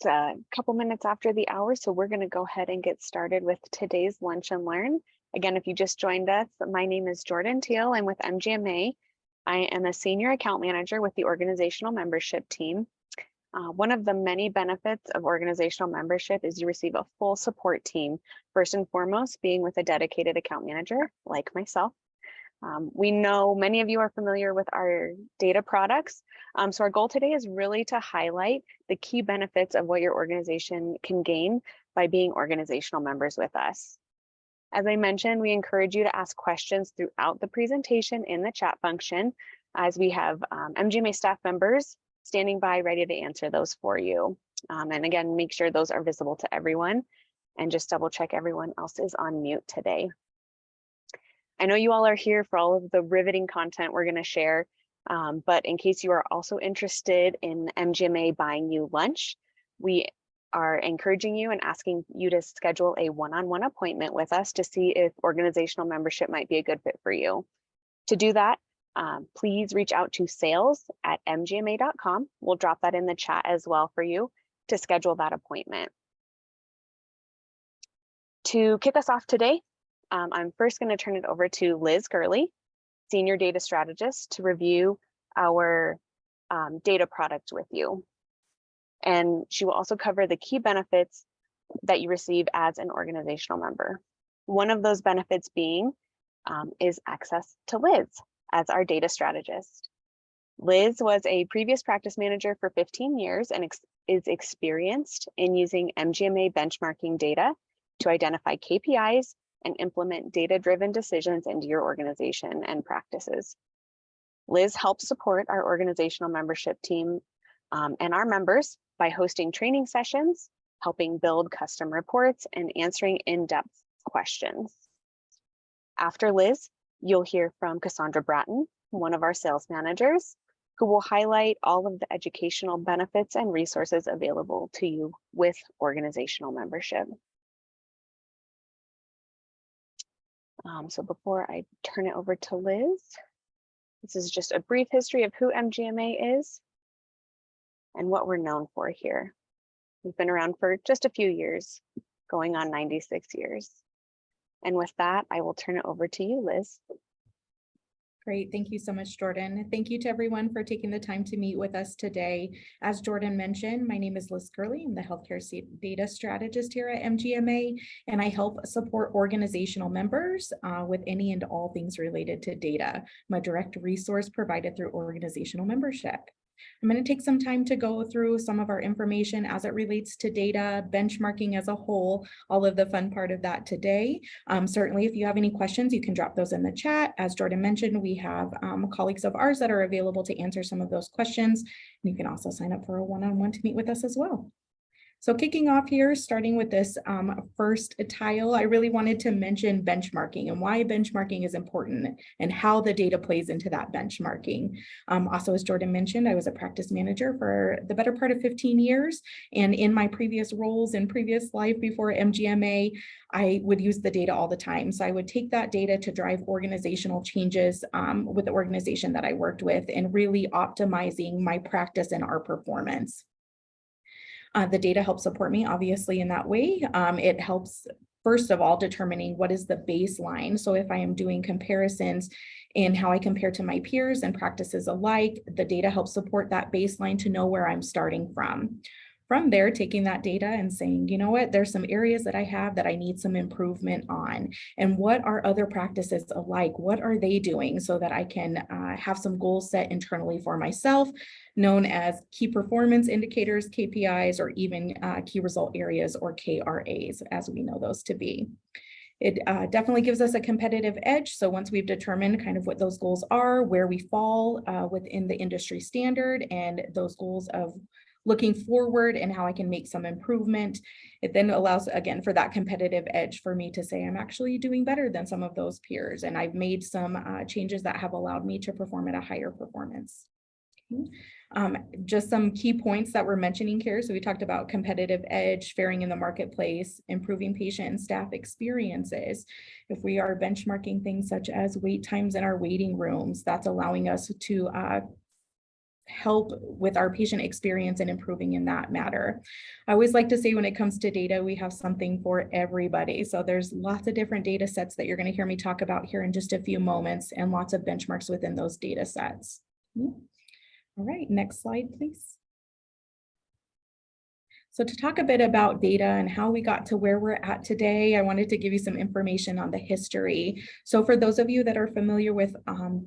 a couple minutes after the hour, so we're going to go ahead and get started with today's Lunch and Learn. Again, if you just joined us, my name is Jordan Teal. I'm with MGMA. I am a senior account manager with the organizational membership team. One of the many benefits of organizational membership is you receive a full support team, first and foremost being with a dedicated account manager like myself. We know many of you are familiar with our data products. So our goal today is really to highlight the key benefits of what your organization can gain by being organizational members with us. As I mentioned, we encourage you to ask questions throughout the presentation in the chat function, as we have MGMA staff members standing by ready to answer those for you. And again, make sure those are visible to everyone and just double check everyone else is on mute today. I know you all are here for all of the riveting content we're going to share, but in case you are also interested in MGMA buying you lunch, we are encouraging you and asking you to schedule a one-on-one appointment with us to see if organizational membership might be a good fit for you. To do that, please reach out to sales@mgma.com. We'll drop that in the chat as well for you to schedule that appointment. To kick us off today, I'm first going to turn it over to Liz Gurley, Senior Data Strategist, to review our data product with you. And she will also cover the key benefits that you receive as an organizational member. One of those benefits being is access to Liz as our data strategist. Liz was a previous practice manager for 15 years and is experienced in using MGMA benchmarking data to identify KPIs and implement data-driven decisions into your organization and practices. Liz helps support our organizational membership team and our members by hosting training sessions, helping build custom reports, and answering in-depth questions. After Liz, you'll hear from Cassandra Bratton, one of our sales managers, who will highlight all of the educational benefits and resources available to you with organizational membership. So before I turn it over to Liz, this is just a brief history of who MGMA is and what we're known for here. We've been around for just a few years, going on 96 years. And with that, I will turn it over to you, Liz. Great. Thank you so much, Jordan. Thank you to everyone for taking the time to meet with us today. As Jordan mentioned, my name is Liz Gurley. I'm the healthcare data strategist here at MGMA, and I help support organizational members with any and all things related to data. I'm a direct resource provided through organizational membership. I'm going to take some time to go through some of our information as it relates to data, benchmarking as a whole, all of the fun part of that today. Certainly, if you have any questions, you can drop those in the chat. As Jordan mentioned, we have colleagues of ours that are available to answer some of those questions. And you can also sign up for a one-on-one to meet with us as well. So kicking off here, starting with this first tile, I really wanted to mention benchmarking and why benchmarking is important and how the data plays into that benchmarking. Also, as Jordan mentioned, I was a practice manager for the better part of 15 years. And in my previous roles in previous life before MGMA, I would use the data all the time. So I would take that data to drive organizational changes with the organization that I worked with and really optimizing my practice and our performance. The data helps support me, obviously, in that way. It helps, first of all, determining what is the baseline. So if I am doing comparisons in how I compare to my peers and practices alike, the data helps support that baseline to know where I'm starting from. From there, taking that data and saying, you know what, there's some areas that I have that I need some improvement on. And what are other practices alike? What are they doing so that I can have some goals set internally for myself, known as key performance indicators, KPIs, or even key result areas, or KRAs, as we know those to be. It definitely gives us a competitive edge. So once we've determined kind of what those goals are, where we fall within the industry standard, and those goals of looking forward and how I can make some improvement, it then allows, again, for that competitive edge for me to say I'm actually doing better than some of those peers. And I've made some changes that have allowed me to perform at a higher performance. Just some key points that we're mentioning here. So we talked about competitive edge, faring in the marketplace, improving patient and staff experiences. If we are benchmarking things such as wait times in our waiting rooms, that's allowing us to help with our patient experience and improving in that matter. I always like to say when it comes to data, we have something for everybody. So there's lots of different data sets that you're going to hear me talk about here in just a few moments, and lots of benchmarks within those data sets. All right, next slide, please. So to talk a bit about data and how we got to where we're at today, I wanted to give you some information on the history. So for those of you that are familiar with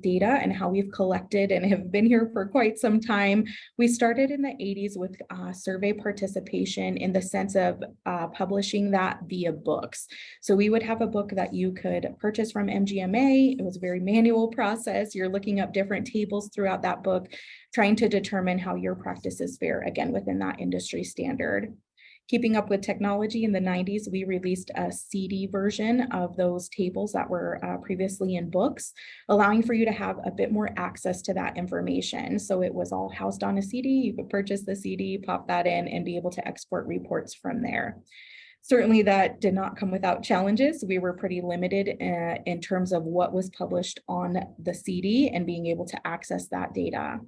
data and how we've collected and have been here for quite some time, we started in the 80s with survey participation in the sense of publishing that via books. So we would have a book that you could purchase from MGMA. It was a very manual process. You're looking up different tables throughout that book, trying to determine how your practices fare, again, within that industry standard. Keeping up with technology, in the 90s, we released a CD version of those tables that were previously in books, allowing for you to have a bit more access to that information. So it was all housed on a CD. You could purchase the CD, pop that in, and be able to export reports from there. Certainly that did not come without challenges. We were pretty limited in terms of what was published on the CD and being able to access that data.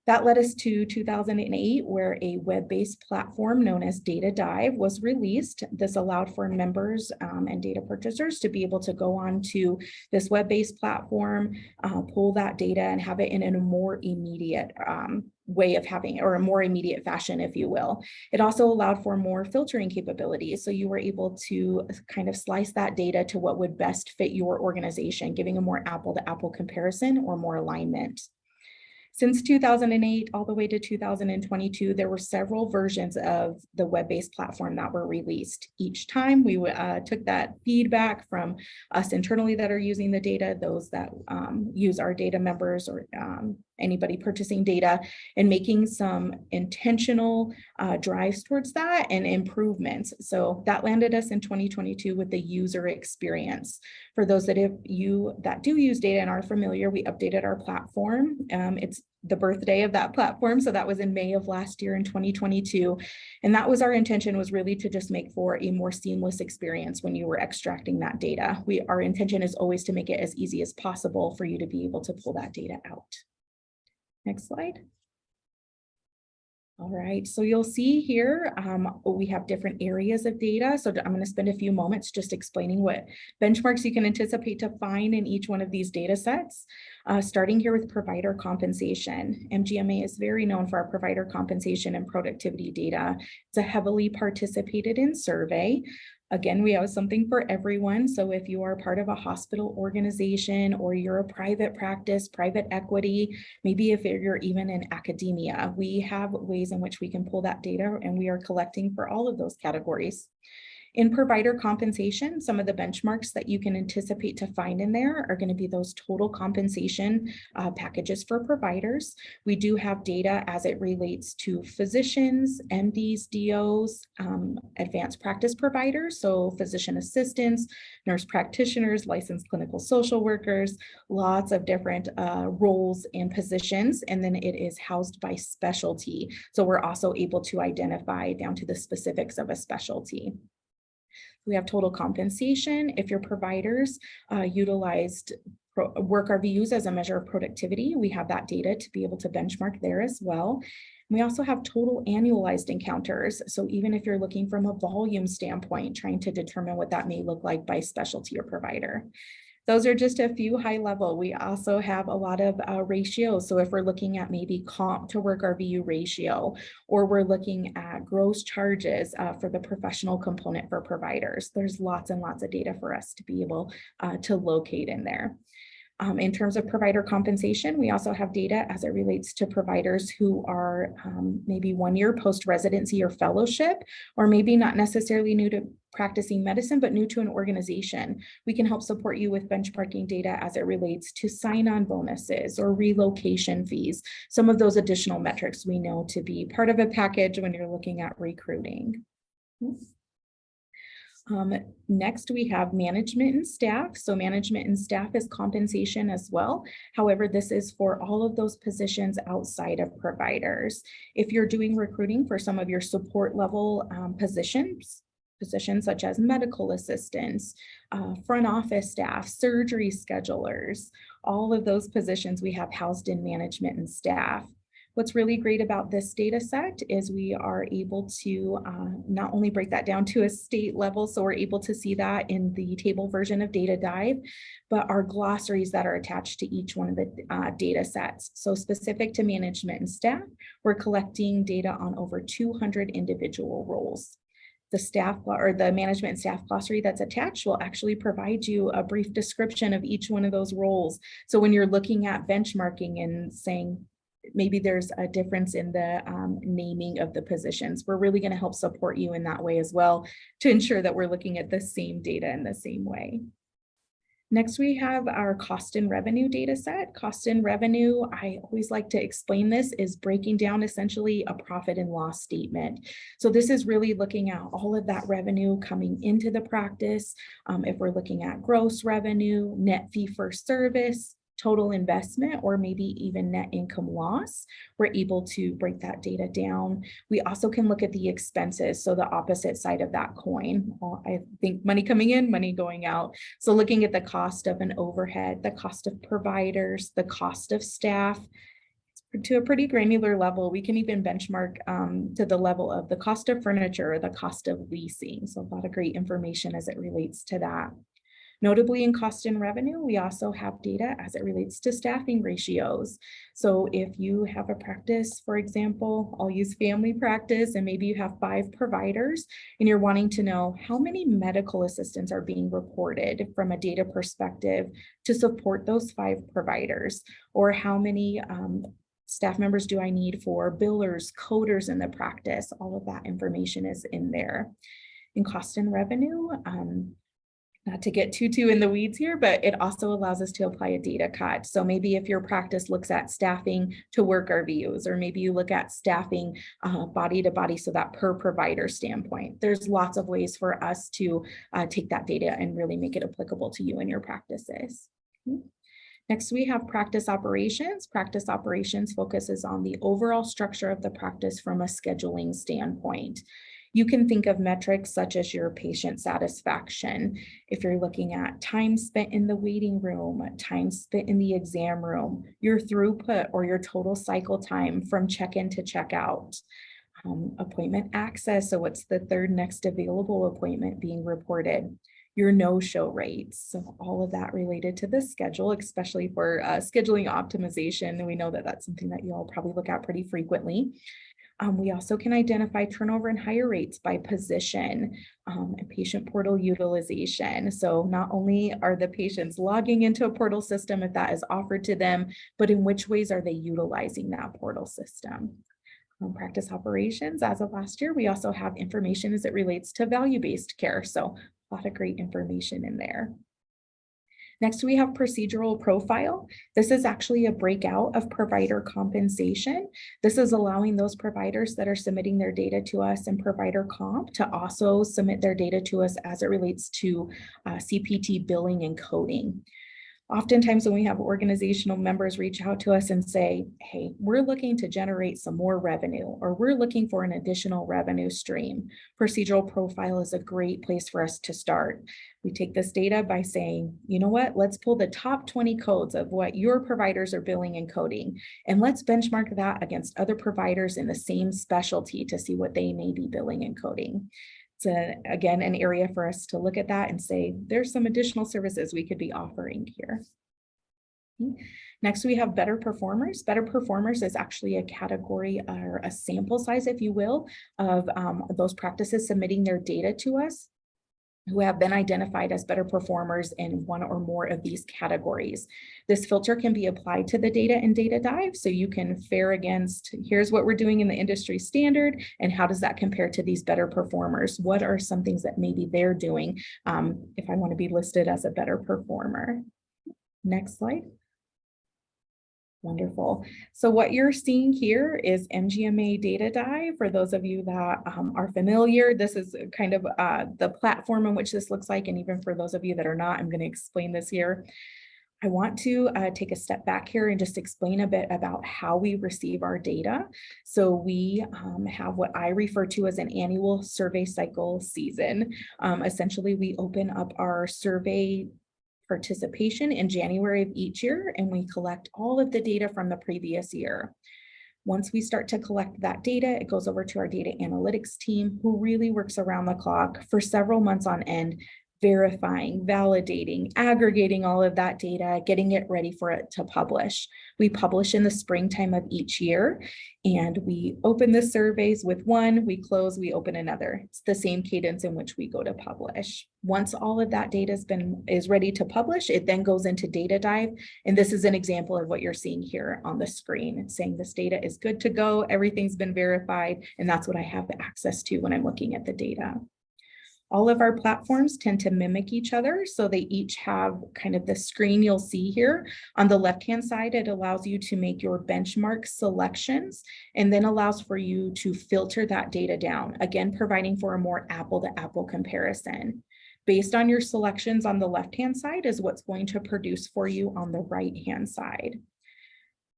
That led us to 2008, where a web-based platform known as DataDive was released. This allowed for members and data purchasers to be able to go on to this web-based platform, pull that data and have it in a more immediate way of having, or a more immediate fashion, if you will. It also allowed for more filtering capabilities. So you were able to kind of slice that data to what would best fit your organization, giving a more apple-to-apple comparison or more alignment. Since 2008 all the way to 2022, there were several versions of the web-based platform that were released. Each time we took that feedback from us internally that are using the data, those that use our data members, or anybody purchasing data, and making some intentional drives towards that and improvements. So that landed us in 2022 with the user experience. For those that do use data and are familiar, we updated our platform. It's the birthday of that platform. So that was in May of last year in 2022. And that was our intention, was really to just make for a more seamless experience when you were extracting that data. Our intention is always to make it as easy as possible for you to be able to pull that data out. Next slide. All right, so you'll see here, we have different areas of data. So I'm going to spend a few moments just explaining what benchmarks you can anticipate to find in each one of these data sets. Starting here with provider compensation. MGMA is very known for our provider compensation and productivity data. It's a heavily participated in survey. Again, we have something for everyone. So if you are part of a hospital organization, or you're a private practice, private equity, maybe if you're even in academia, we have ways in which we can pull that data, and we are collecting for all of those categories. In provider compensation, some of the benchmarks that you can anticipate to find in there are going to be those total compensation packages for providers. We do have data as it relates to physicians, MDs, DOs, advanced practice providers, so physician assistants, nurse practitioners, licensed clinical social workers, lots of different roles and positions, and then it is housed by specialty. So we're also able to identify down to the specifics of a specialty. We have total compensation. If your providers utilized work RVUs as a measure of productivity, we have that data to be able to benchmark there as well. We also have total annualized encounters. So even if you're looking from a volume standpoint, trying to determine what that may look like by specialty or provider. Those are just a few high level. We also have a lot of ratios. So if we're looking at maybe comp to work RVU ratio, or we're looking at gross charges for the professional component for providers, there's lots and lots of data for us to be able to locate in there. In terms of provider compensation, we also have data as it relates to providers who are maybe 1 year post-residency or fellowship, or maybe not necessarily new to practicing medicine, but new to an organization. We can help support you with benchmarking data as it relates to sign-on bonuses or relocation fees. Some of those additional metrics we know to be part of a package when you're looking at recruiting. Next, we have management and staff. So management and staff is compensation as well. However, this is for all of those positions outside of providers. If you're doing recruiting for some of your support level positions such as medical assistants, front office staff, surgery schedulers, all of those positions we have housed in management and staff. What's really great about this data set is we are able to not only break that down to a state level, so we're able to see that in the table version of Data Dive, but our glossaries that are attached to each one of the data sets. So specific to management and staff, we're collecting data on over 200 individual roles. The staff or the management and staff glossary that's attached will actually provide you a brief description of each one of those roles. So when you're looking at benchmarking and saying, maybe there's a difference in the naming of the positions, we're really going to help support you in that way as well to ensure that we're looking at the same data in the same way. Next, we have our cost and revenue data set. Cost and revenue, I always like to explain this, is breaking down essentially a profit and loss statement. So this is really looking at all of that revenue coming into the practice. If we're looking at gross revenue, net fee for service, total investment, or maybe even net income loss, we're able to break that data down. We also can look at the expenses, so the opposite side of that coin. I think money coming in, money going out. So looking at the cost of an overhead, the cost of providers, the cost of staff, to a pretty granular level. We can even benchmark to the level of the cost of furniture or the cost of leasing. So a lot of great information as it relates to that. Notably in cost and revenue, we also have data as it relates to staffing ratios. So if you have a practice, for example, I'll use family practice, and maybe you have 5 providers and you're wanting to know how many medical assistants are being reported from a data perspective to support those 5 providers, or how many staff members do I need for billers, coders in the practice. All of that information is in there. In cost and revenue, not to get too in the weeds here, but it also allows us to apply a data cut. So maybe if your practice looks at staffing to work RVUs, or maybe you look at staffing body to body, so that per provider standpoint, there's lots of ways for us to take that data and really make it applicable to you and your practices. Next, we have practice operations. Practice operations focuses on the overall structure of the practice from a scheduling standpoint. You can think of metrics such as your patient satisfaction. If you're looking at time spent in the waiting room, time spent in the exam room, your throughput or your total cycle time from check-in to check-out. Appointment access, so what's the third next available appointment being reported? Your no-show rates, so all of that related to the schedule, especially for scheduling optimization. We know that that's something that you all probably look at pretty frequently. We also can identify turnover and hire rates by position and patient portal utilization. So not only are the patients logging into a portal system if that is offered to them, but in which ways are they utilizing that portal system? Practice operations, as of last year, we also have information as it relates to value-based care. So a lot of great information in there. Next, we have procedural profile. This is actually a breakout of provider compensation. This is allowing those providers that are submitting their data to us in provider comp to also submit their data to us as it relates to CPT billing and coding. Oftentimes when we have organizational members reach out to us and say, hey, we're looking to generate some more revenue, or we're looking for an additional revenue stream, procedural profile is a great place for us to start. We take this data by saying, you know what, let's pull the top 20 codes of what your providers are billing and coding, and let's benchmark that against other providers in the same specialty to see what they may be billing and coding. Again, an area for us to look at that and say, there's some additional services we could be offering here. Next, we have better performers. Better performers is actually a category or a sample size, if you will, of those practices submitting their data to us who have been identified as better performers in one or more of these categories. This filter can be applied to the data in Data Dive, so you can fare against, here's what we're doing in the industry standard, and how does that compare to these better performers? What are some things that maybe they're doing if I want to be listed as a better performer? Next slide. Wonderful. So what you're seeing here is MGMA Data Dive. For those of you that are familiar, this is kind of the platform in which this looks like. And even for those of you that are not, I'm going to explain this here. I want to take a step back here and just explain a bit about how we receive our data. So we have what I refer to as an annual survey cycle season. Essentially, we open up our survey participation in January of each year, and we collect all of the data from the previous year. Once we start to collect that data, it goes over to our data analytics team, who really works around the clock for several months on end, verifying, validating, aggregating all of that data, getting it ready for it to publish. We publish in the springtime of each year, and we open the surveys with one, we close, we open another. It's the same cadence in which we go to publish. Once all of that data is ready to publish, it then goes into Data Dive. And this is an example of what you're seeing here on the screen. It's saying this data is good to go, everything's been verified, and that's what I have access to when I'm looking at the data. All of our platforms tend to mimic each other, so they each have kind of the screen you'll see here. On the left-hand side, it allows you to make your benchmark selections and then allows for you to filter that data down, again, providing for a more apple-to-apple comparison. Based on your selections on the left-hand side is what's going to produce for you on the right-hand side.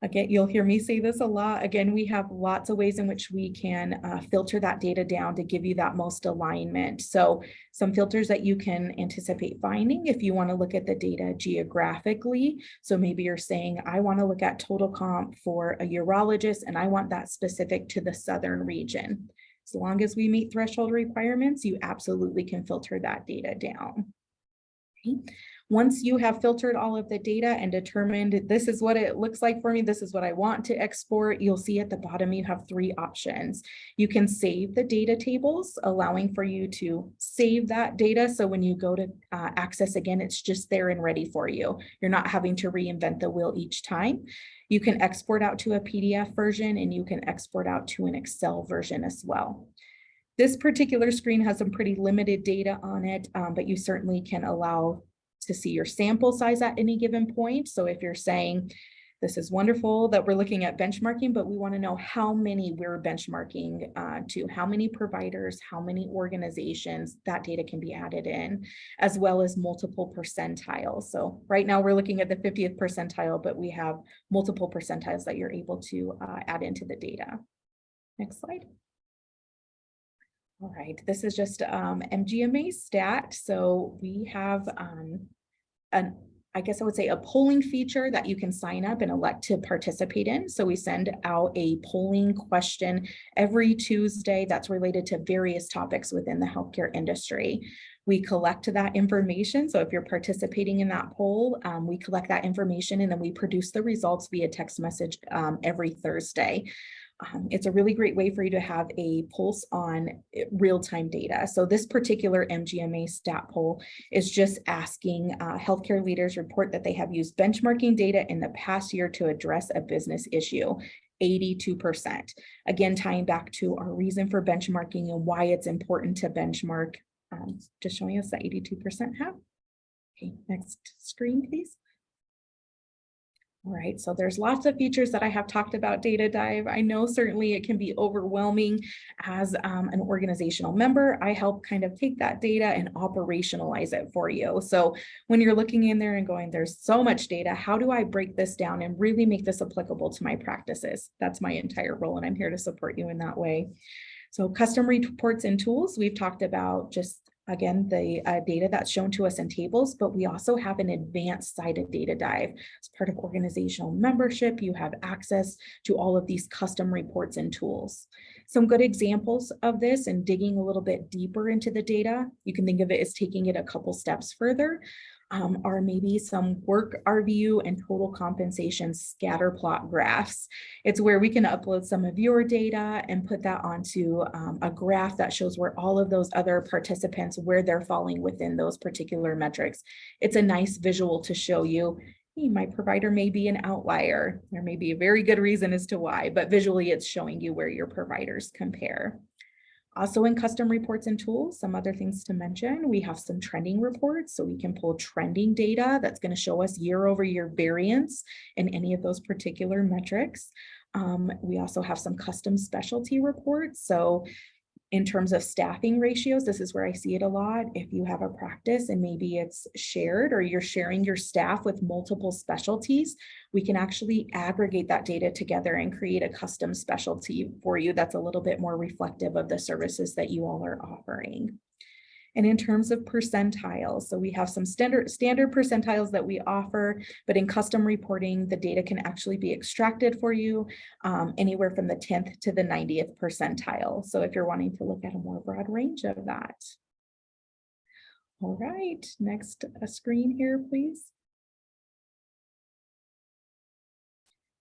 Again, you'll hear me say this a lot. Again, we have lots of ways in which we can filter that data down to give you that most alignment. So some filters that you can anticipate finding if you want to look at the data geographically. So maybe you're saying, I want to look at total comp for a urologist, and I want that specific to the southern region. As long as we meet threshold requirements, you absolutely can filter that data down. Okay. Once you have filtered all of the data and determined this is what it looks like for me, this is what I want to export, you'll see at the bottom you have three options. You can save the data tables, allowing for you to save that data. So when you go to access again, it's just there and ready for you. You're not having to reinvent the wheel each time. You can export out to a PDF version, and you can export out to an Excel version as well. This particular screen has some pretty limited data on it, but you certainly can allow to see your sample size at any given point. So if you're saying, this is wonderful that we're looking at benchmarking, but we want to know how many we're benchmarking to, how many providers, how many organizations, that data can be added in, as well as multiple percentiles. So right now we're looking at the 50th percentile, but we have multiple percentiles that you're able to add into the data. Next slide. All right, this is just MGMA stat. So we have I guess I would say a polling feature that you can sign up and elect to participate in. So we send out a polling question every Tuesday that's related to various topics within the healthcare industry. We collect that information. So if you're participating in that poll, we collect that information and then we produce the results via text message every Thursday. It's a really great way for you to have a pulse on real-time data. So this particular MGMA stat poll is just asking healthcare leaders report that they have used benchmarking data in the past year to address a business issue. 82%. Again, tying back to our reason for benchmarking and why it's important to benchmark. Just showing us that 82% have. Okay, next screen, please. All right, so there's lots of features that I have talked about Data Dive. I know certainly it can be overwhelming as an organizational member. I help kind of take that data and operationalize it for you. So when you're looking in there and going, there's so much data, how do I break this down and really make this applicable to my practices? That's my entire role, and I'm here to support you in that way. So custom reports and tools, we've talked about just again, the data that's shown to us in tables, but we also have an advanced side of Data Dive. As part of organizational membership, you have access to all of these custom reports and tools. Some good examples of this and digging a little bit deeper into the data, you can think of it as taking it a couple steps further. Are maybe some work RVU and total compensation scatter plot graphs. It's where we can upload some of your data and put that onto a graph that shows where all of those other participants, where they're falling within those particular metrics. It's a nice visual to show you, hey, my provider may be an outlier. There may be a very good reason as to why, but visually it's showing you where your providers compare. Also in custom reports and tools, some other things to mention, we have some trending reports, so we can pull trending data that's going to show us year-over-year variance in any of those particular metrics. We also have some custom specialty reports. So in terms of staffing ratios, this is where I see it a lot. If you have a practice and maybe it's shared or you're sharing your staff with multiple specialties, we can actually aggregate that data together and create a custom specialty for you that's a little bit more reflective of the services that you all are offering. And in terms of percentiles, so we have some standard percentiles that we offer, but in custom reporting, the data can actually be extracted for you anywhere from the 10th to the 90th percentile. So if you're wanting to look at a more broad range of that. All right, next screen here, please.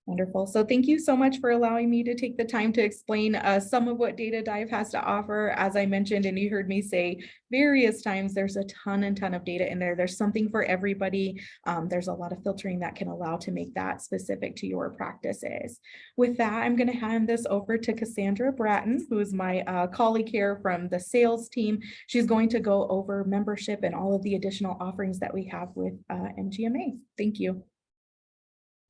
Wonderful. So thank you so much for allowing me to take the time to explain some of what Data Dive has to offer. As I mentioned, and you heard me say various times, there's a ton of data in there. There's something for everybody. There's a lot of filtering that can allow to make that specific to your practices. With that, I'm going to hand this over to Cassandra Bratton, who is my colleague here from the sales team. She's going to go over membership and all of the additional offerings that we have with MGMA. Thank you.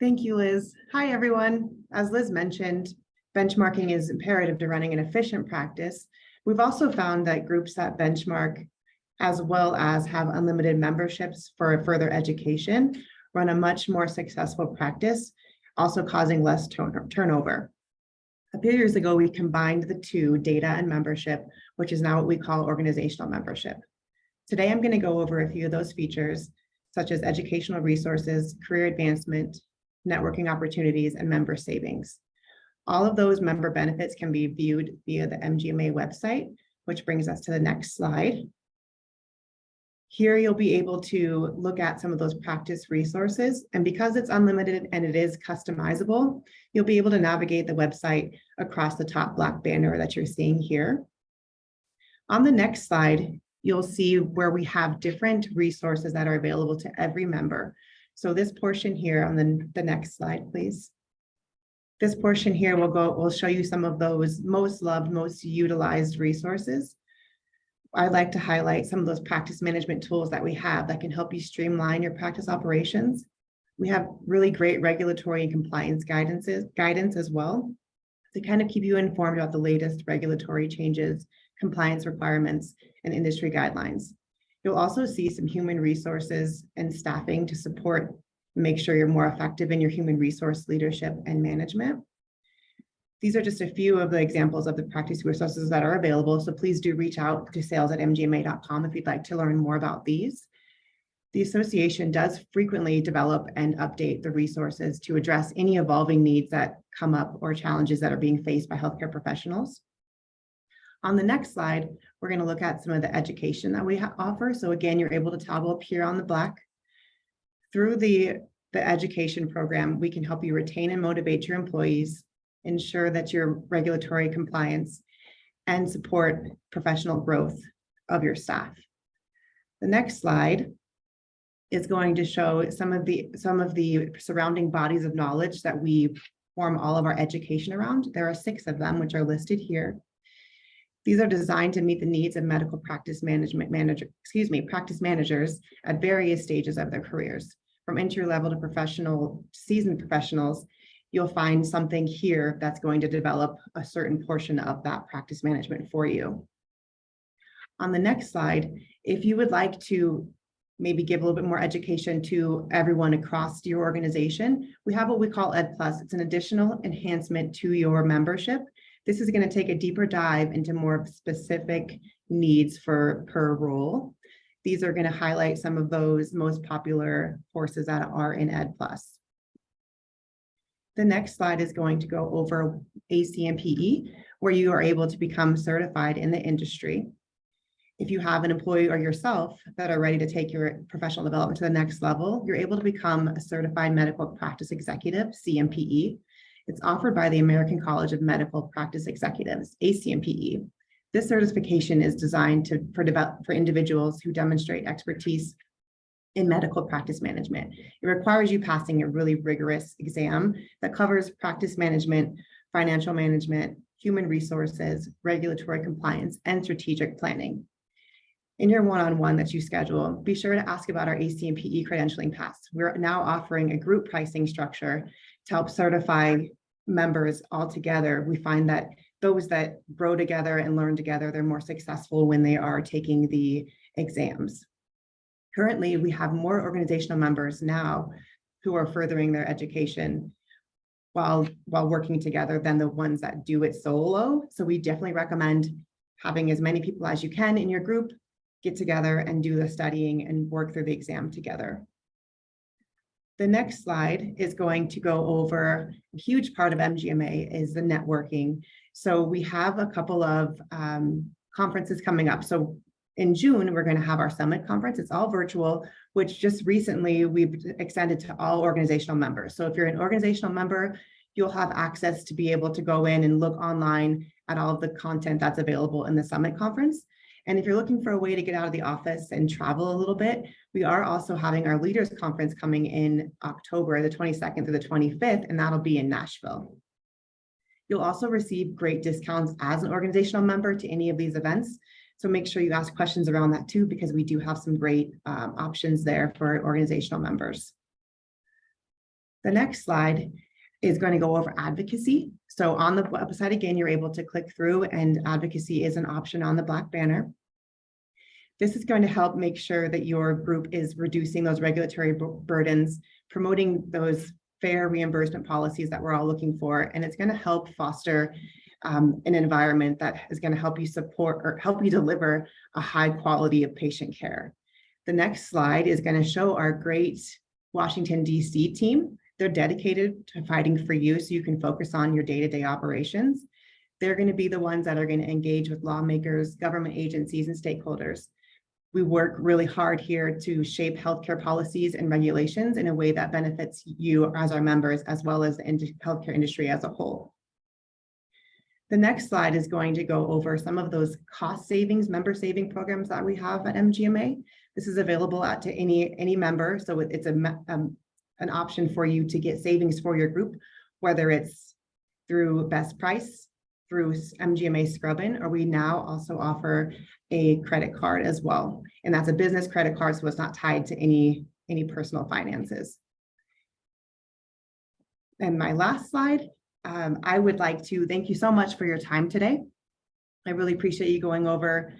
Thank you, Liz. Hi, everyone. As Liz mentioned, benchmarking is imperative to running an efficient practice. We've also found that groups that benchmark, as well as have unlimited memberships for further education, run a much more successful practice, also causing less turnover. A few years ago, we combined the two, data and membership, which is now what we call organizational membership. Today, I'm going to go over a few of those features, such as educational resources, career advancement, networking opportunities, and member savings. All of those member benefits can be viewed via the MGMA website, which brings us to the next slide. Here you'll be able to look at some of those practice resources, and because it's unlimited and it is customizable, you'll be able to navigate the website across the top black banner that you're seeing here. On the next slide, you'll see where we have different resources that are available to every member. So this portion here on the next slide, please. This portion here will show you some of those most loved, most utilized resources. I'd like to highlight some of those practice management tools that we have that can help you streamline your practice operations. We have really great regulatory and compliance guidance as well to kind of keep you informed about the latest regulatory changes, compliance requirements, and industry guidelines. You'll also see some human resources and staffing to support, make sure you're more effective in your human resource leadership and management. These are just a few of the examples of the practice resources that are available, so please do reach out to sales@mgma.com if you'd like to learn more about these. The association does frequently develop and update the resources to address any evolving needs that come up or challenges that are being faced by healthcare professionals. On the next slide, we're going to look at some of the education that we offer. So again, you're able to toggle up here on the black. Through the education program, we can help you retain and motivate your employees, ensure that your regulatory compliance, and support professional growth of your staff. The next slide is going to show some of the surrounding bodies of knowledge that we form all of our education around. There are 6 of them, which are listed here. These are designed to meet the needs of medical practice practice managers at various stages of their careers. From entry level to seasoned professionals, you'll find something here that's going to develop a certain portion of that practice management for you. On the next slide, if you would like to maybe give a little bit more education to everyone across your organization, we have what we call Ed Plus. It's an additional enhancement to your membership. This is going to take a deeper dive into more specific needs per role. These are going to highlight some of those most popular courses that are in Ed Plus. The next slide is going to go over ACMPE, where you are able to become certified in the industry. If you have an employee or yourself that are ready to take your professional development to the next level, you're able to become a certified medical practice executive, CMPE. It's offered by the American College of Medical Practice Executives, ACMPE. This certification is designed for individuals who demonstrate expertise in medical practice management. It requires you passing a really rigorous exam that covers practice management, financial management, human resources, regulatory compliance, and strategic planning. In your one-on-one that you schedule, be sure to ask about our ACMPE credentialing pass. We're now offering a group pricing structure to help certify members all together. We find that those that grow together and learn together, they're more successful when they are taking the exams. Currently, we have more organizational members now who are furthering their education while working together than the ones that do it solo. So we definitely recommend having as many people as you can in your group. get together and do the studying and work through the exam together. The next slide is going to go over a huge part of MGMA is the networking. So we have a couple of conferences coming up. So in June, we're going to have our summit conference. It's all virtual, which just recently we've extended to all organizational members. So if you're an organizational member, you'll have access to be able to go in and look online at all of the content that's available in the summit conference. And if you're looking for a way to get out of the office and travel a little bit, we are also having our leaders conference coming in October, the 22nd through the 25th, and that'll be in Nashville. You'll also receive great discounts as an organizational member to any of these events. So make sure you ask questions around that too, because we do have some great options there for organizational members. The next slide is going to go over advocacy. So on the website, again, you're able to click through, and advocacy is an option on the Black banner. This is going to help make sure that your group is reducing those regulatory burdens, promoting those fair reimbursement policies that we're all looking for, and it's going to help foster an environment that is going to help you support or help you deliver a high quality of patient care. The next slide is going to show our great Washington, D.C. team. They're dedicated to fighting for you so you can focus on your day-to-day operations. They're going to be the ones that are going to engage with lawmakers, government agencies, and stakeholders. We work really hard here to shape healthcare policies and regulations in a way that benefits you as our members, as well as the healthcare industry as a whole. The next slide is going to go over some of those cost savings, member saving programs that we have at MGMA. This is available to any member, so it's an option for you to get savings for your group, whether it's through Best Price, through MGMA Scrubbin, or we now also offer a credit card as well. And that's a business credit card, so it's not tied to any personal finances. And my last slide, I would like to thank you so much for your time today. I really appreciate you going over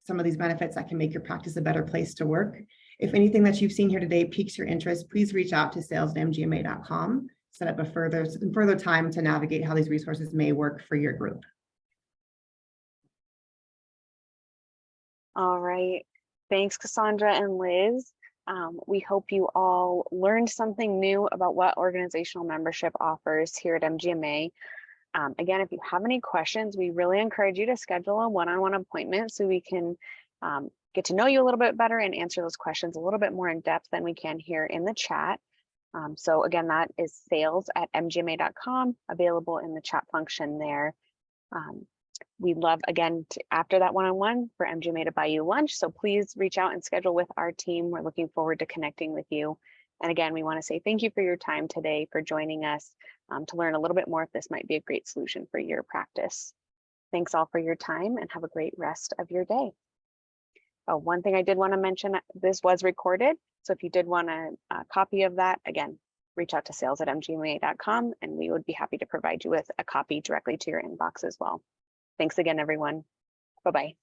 some of these benefits that can make your practice a better place to work. If anything that you've seen here today piques your interest, please reach out to sales@mgma.com, set up a further time to navigate how these resources may work for your group. All right. Thanks, Cassandra and Liz. We hope you all learned something new about what organizational membership offers here at MGMA. Again, if you have any questions, we really encourage you to schedule a one-on-one appointment so we can get to know you a little bit better and answer those questions a little bit more in depth than we can here in the chat. So again, that is sales@mgma.com, available in the chat function there. We'd love, again, after that one-on-one for MGMA to buy you lunch. So please reach out and schedule with our team. We're looking forward to connecting with you. And again, we want to say thank you for your time today, for joining us to learn a little bit more if this might be a great solution for your practice. Thanks all for your time and have a great rest of your day. Oh, one thing I did want to mention, this was recorded. So if you did want a copy of that, again, reach out to sales@mgma.com and we would be happy to provide you with a copy directly to your inbox as well. Thanks again, everyone. Bye-bye.